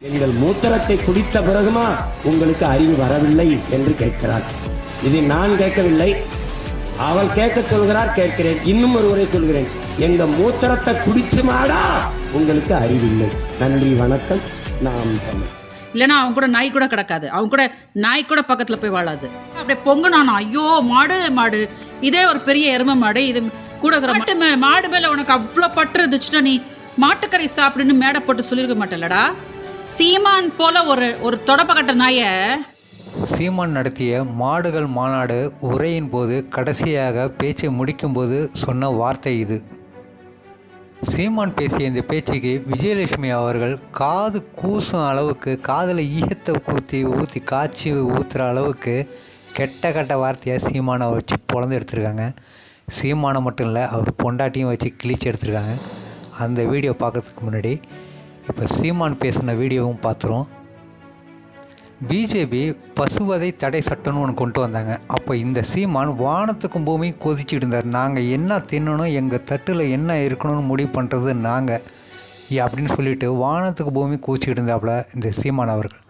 எங்கள் மூத்திரத்தை குடித்த பிறகுமா உங்களுக்கு அறிவு வரவில்லை என்று கேட்கிறார். இது நான் கேட்கவில்லை, அவள் கேட்க சொல்கிறார், கேட்கிறேன். இன்னும் ஒருவரை சொல்கிறேன், எங்க மூத்திரத்தை குடிச்சுமாடா உங்களுக்கு அறிவில்லை. நன்றி, வணக்கம். நாம் இல்லைன்னா அவங்க கூட நாய் கூட கிடக்காது, அவங்க கூட நாய் கூட பக்கத்துல போய் வாழாது. அப்படியே பொங்குனானா, ஐயோ மாடு மாடு, இதே ஒரு பெரிய எருமை மாடு, இது கூட மாடு மேல உனக்கு அவ்வளவு பற்று இருந்துச்சுன்னா நீ மாட்டுக்கறி சாப்பிடுன்னு மேடை போட்டு சொல்லியிருக்க மாட்டேல்லடா. சீமான் போல ஒரு தொடப்பக்கட்ட நாய சீமான் நடத்திய மாடுகள் மாநாடு உரையின் போது கடைசியாக பேச்சை முடிக்கும்போது சொன்ன வார்த்தை இது. சீமான் பேசிய இந்த பேச்சுக்கு விஜயலட்சுமி அவர்கள் காது கூசும் அளவுக்கு, காதில் ஈயத்தை ஊற்றி காய்ச்சி ஊற்றுற அளவுக்கு கெட்ட வார்த்தையாக சீமானை வச்சு பொழந்து எடுத்துருக்காங்க. சீமானை மட்டும் இல்லை, அவர் பொண்டாட்டியும் வச்சு கிழிச்சு எடுத்துருக்காங்க. அந்த வீடியோ பார்க்கறதுக்கு முன்னாடி இப்போ சீமான் பேசின வீடியோவும் பார்த்துருவோம். பிஜேபி பசுவதை தடை சட்டம்னு ஒன்று கொண்டு வந்தாங்க. அப்போ இந்த சீமான் வானத்துக்கும் பூமியும் கொதிச்சுட்டு இருந்தார். நாங்கள் என்ன தின்னணும், எங்கள் தட்டில் என்ன இருக்கணும்னு முடிவு பண்ணுறது நாங்கள் அப்படின்னு சொல்லிட்டு வானத்துக்கு பூமி கூச்சிட்டு இருந்தாப்புல இந்த சீமான் அவர்கள்.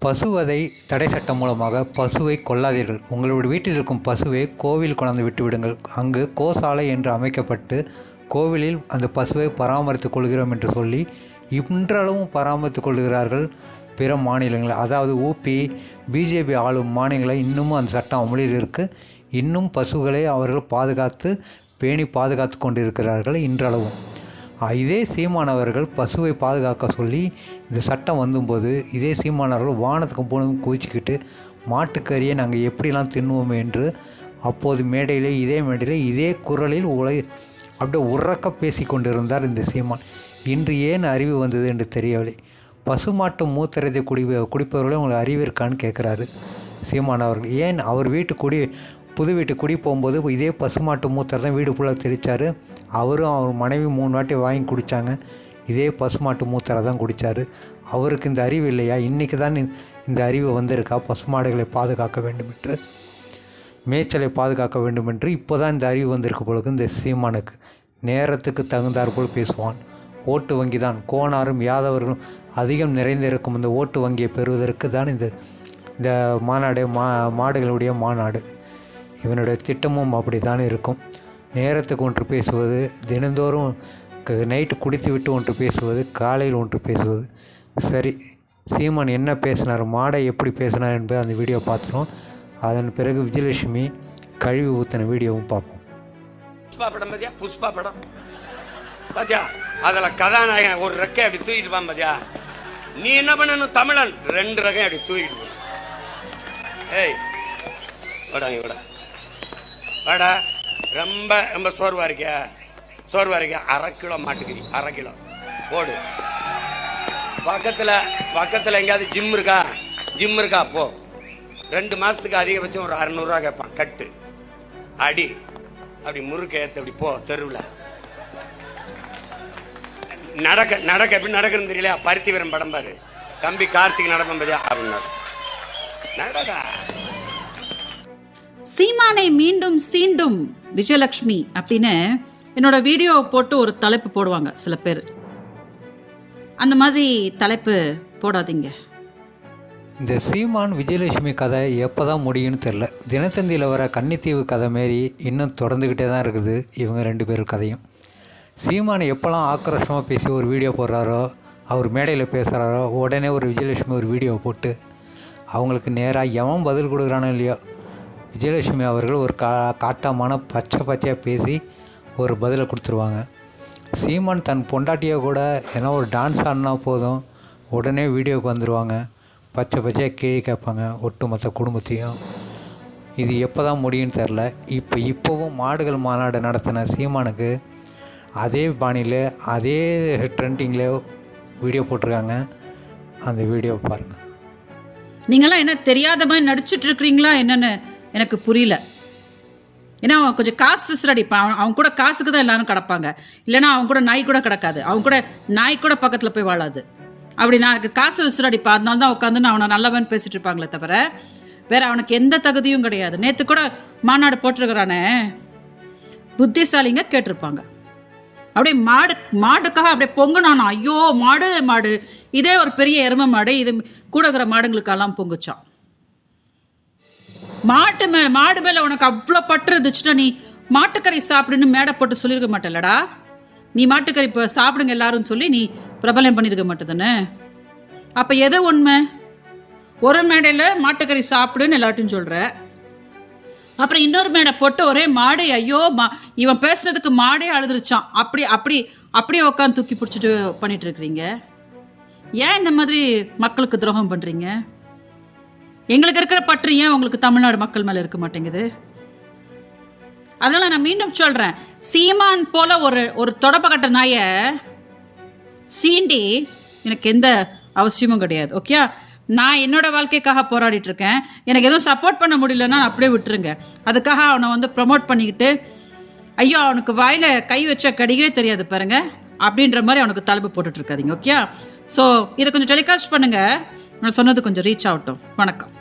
பசுவதை தடை சட்டம் மூலமாக பசுவை கொல்லாதீர்கள், உங்களுடைய வீட்டில் இருக்கும் பசுவை கோவில் கொண்டாந்து விட்டு விடுங்கள், அங்கு கோசாலை என்று அமைக்கப்பட்டு கோவிலில் அந்த பசுவை பராமரித்து கொள்கிறோம் என்று சொல்லி இன்றளவும் பராமரித்து கொள்கிறார்கள் பிற மாநிலங்கள். அதாவது ஊபி பிஜேபி ஆளும் மாநிலங்களில் இன்னமும் அந்த சட்டம் அமலில் இருக்குது. இன்னும் பசுகளை அவர்கள் பேணி பாதுகாத்து கொண்டிருக்கிறார்கள் இன்றளவும். இதே சீமானவர்கள் பசுவை பாதுகாக்க சொல்லி இந்த சட்டம் வந்தும்போது இதே சீமானவர்கள் வானத்துக்கு போனதும் குவிச்சிக்கிட்டு மாட்டுக்கறியை நாங்கள் எப்படிலாம் தின்னுவோம் என்று அப்போது இதே மேடையிலே இதே குரலில் அப்படியே உறக்க பேசி கொண்டிருந்தார் இந்த சீமான். இன்று ஏன் அறிவு வந்தது என்று தெரியவில்லை. பசுமாட்டு மூத்திரத்தை குடிப்பவர்களே உங்களுக்கு அறிவு இருக்கான்னு கேட்குறாரு சீமான் அவர்கள். ஏன் அவர் புது வீட்டு குடி போகும்போது இதே பசுமாட்டு மூத்திரம் தான் வீடு ஃபுல்லாக தெளித்தார். அவரும் அவர் மனைவி 3 வாட்டி வாங்கி குடித்தாங்க, இதே பசுமாட்டு மூத்திரம் தான் குடித்தார். அவருக்கு இந்த அறிவு இல்லையா? இன்றைக்கி தான் இந்த அறிவு வந்திருக்கா? பசுமாடுகளை பாதுகாக்க வேண்டும் என்று, மேய்ச்சலை பாதுகாக்க வேண்டும் என்று இப்போ தான் இந்த அறிவு வந்திருக்கு பொழுது இந்த சீமானுக்கு. நேரத்துக்கு தகுந்தாற் போல் பேசுவான். ஓட்டு வங்கி தான், கோனாரும் யாதவர்களும் அதிகம் நிறைந்திருக்கும் இந்த ஓட்டு வங்கியை பெறுவதற்கு தான் இந்த மாநாடு, மாடுகளுடைய மாநாடு. இவனுடைய திட்டமும் அப்படி தான் இருக்கும். நேரத்துக்கு ஒன்று பேசுவது, தினந்தோறும் நைட்டு குடித்து விட்டு ஒன்று பேசுவது, காலையில் ஒன்று பேசுவது. சரி, சீமான் என்ன பேசினார், மாடை எப்படி பேசினார் என்பது அந்த வீடியோ பார்த்துருவோம். அதன் பிறகு விஜயலட்சுமி கழுவி ஊற்றின வீடியோவும் பார்ப்போம். புஷ்பா படம் பார்த்தியா? புஷ்பா படம் பார்த்தியா? அதில் கதாநாயகன் ஒரு ரெக்கை அப்படி தூக்கிட்டுப்பான் பார்த்தியா? நீ என்ன பண்ணணும், தமிழன் 2 ரெக்கை அப்படி தூக்கிட்டு. ஏய் வாடா வாடா, ரொம்ப ரொம்ப சோர்வா இருக்கியா? 1/2 கிலோ மாட்டுக்கறி, 1/2 கிலோ போடு. பக்கத்தில் எங்கேயாவது ஜிம் இருக்கா போ. 2 மாதத்துக்கு அதிகபட்சம் ஒரு 600 ரூபா கேட்பான் கட்டு. அடி அப்படி முறுக்க ஏற்ற அப்படி போ. தெருவில் நடக்க எப்படி நடக்குன்னு தெரியலையா? பருத்தி வீரன் படம் பாரு, தம்பி கார்த்திக் நடப்பம் பாதியா அப்படின்னு நடடா. சீமானை மீண்டும் சீண்டும் விஜயலட்சுமி அப்படின்னு என்னோட வீடியோ போட்டு ஒரு தலைப்பு போடுவாங்க சில பேர். அந்த மாதிரி தலைப்பு போடாதீங்க. இந்த சீமான் விஜயலட்சுமி கதை எப்போ தான் முடியும்னு தெரில. தினத்தந்தியில் வர கன்னித்தீவு கதை மாரி இன்னும் தொடர்ந்துக்கிட்டே தான் இருக்குது இவங்க 2 பேர் கதையும். சீமானை எப்போல்லாம் ஆக்ரோஷமாக பேசி ஒரு வீடியோ போடுறாரோ, அவர் மேடையில் பேசுகிறாரோ, உடனே ஒரு விஜயலட்சுமி ஒரு வீடியோ போட்டு அவங்களுக்கு நேராக எவன் பதில் கொடுக்குறானோ இல்லையோ, விஜயலட்சுமி அவர்கள் ஒரு காட்டமான பச்சையாக பேசி ஒரு பதிலை கொடுத்துருவாங்க. சீமான் தன் பொண்டாட்டியை கூட ஏன்னா ஒரு டான்ஸ் ஆடினா போதும் உடனே வீடியோவுக்கு வந்துடுவாங்க. பச்சையாக கீழே கேட்பாங்க ஒட்டுமொத்த குடும்பத்தையும். இது எப்போ தான் முடியும்னு தெரில. இப்போவும் மாடுகள் மாநாடு நடத்தின சீமானுக்கு அதே பாணியில் அதே ட்ரெண்டிங்கில் வீடியோ போட்டிருக்காங்க. அந்த வீடியோ பாருங்கள். நீங்களாம் என்ன தெரியாத மாதிரி நடிச்சுட்டு இருக்கிறீங்களா என்னன்னு எனக்கு புரியல. ஏன்னா அவன் கொஞ்சம் காசு விசிறடிப்பான், அவன் கூட காசுக்கு தான் எல்லாரும் கிடப்பாங்க. இல்லைன்னா அவங்க கூட நாய் கூட கிடக்காது, அவங்க கூட நாய் கூட பக்கத்தில் போய் வாழாது. அப்படி நான் காசு விசிறடிப்பா, அதனால தான் உட்காந்து நான் அவனை நல்லவன் பேசிட்டு இருப்பாங்களே தவிர வேற அவனுக்கு எந்த தகுதியும் கிடையாது. நேற்று கூட மாநாடு போட்டிருக்கிறானே, புத்திசாலிங்க கேட்டிருப்பாங்க. அப்படியே மாடுக்காக அப்படியே பொங்குனானா, ஐயோ மாடு மாடு, இதே ஒரு பெரிய எருமை மாடு இது கூட இருக்கிற மாடுங்களுக்கெல்லாம் பொங்குச்சான். மாடு மேல உனக்கு அவ்வளோ பற்று இருந்துச்சுன்னா நீ மாட்டுக்கறி சாப்பிடுன்னு மேடை போட்டு சொல்லியிருக்க மாட்டேல்லடா. நீ மாட்டுக்கறி இப்போ சாப்பிடுங்க எல்லாரும் சொல்லி நீ பிரபலம் பண்ணியிருக்க மாட்டேதானே. அப்போ எது உண்மை? ஒரு மேடையில் மாட்டுக்கறி சாப்பிடுன்னு எல்லாட்டும் சொல்கிற, அப்புறம் இன்னொரு மேடை போட்டு ஒரே மாடு ஐயோ இவன் பேசுறதுக்கு மாடே அழுதுருச்சான் அப்படியே உட்காந்து தூக்கி பிடிச்சிட்டு பண்ணிட்டு இருக்கிறீங்க. ஏன் இந்த மாதிரி மக்களுக்கு துரோகம் பண்ணுறீங்க? எங்களுக்கு இருக்கிற பற்று ஏன் உங்களுக்கு தமிழ்நாடு மக்கள் மேலே இருக்க மாட்டேங்குது? அதனால நான் மீண்டும் சொல்கிறேன், சீமான் போல ஒரு தொடப்பக்கட்ட நாயை சீண்டி எனக்கு எந்த அவசியமும் கிடையாது. ஓகே, நான் என்னோட வாழ்க்கைக்காக போராடிட்டு இருக்கேன். எனக்கு எதுவும் சப்போர்ட் பண்ண முடியலன்னா அப்படியே விட்டுருங்க. அதுக்காக அவனை வந்து ப்ரமோட் பண்ணிக்கிட்டு ஐயோ அவனுக்கு வாயில் கை வச்ச கடிக்கவே தெரியாது பாருங்க அப்படின்ற மாதிரி அவனுக்கு தலைப்பு போட்டுட்டு இருக்காதீங்க. ஓகே, ஸோ இதை கொஞ்சம் டெலிகாஸ்ட் பண்ணுங்க. நான் சொன்னது கொஞ்சம் ரீச் ஆகட்டும். வணக்கம்.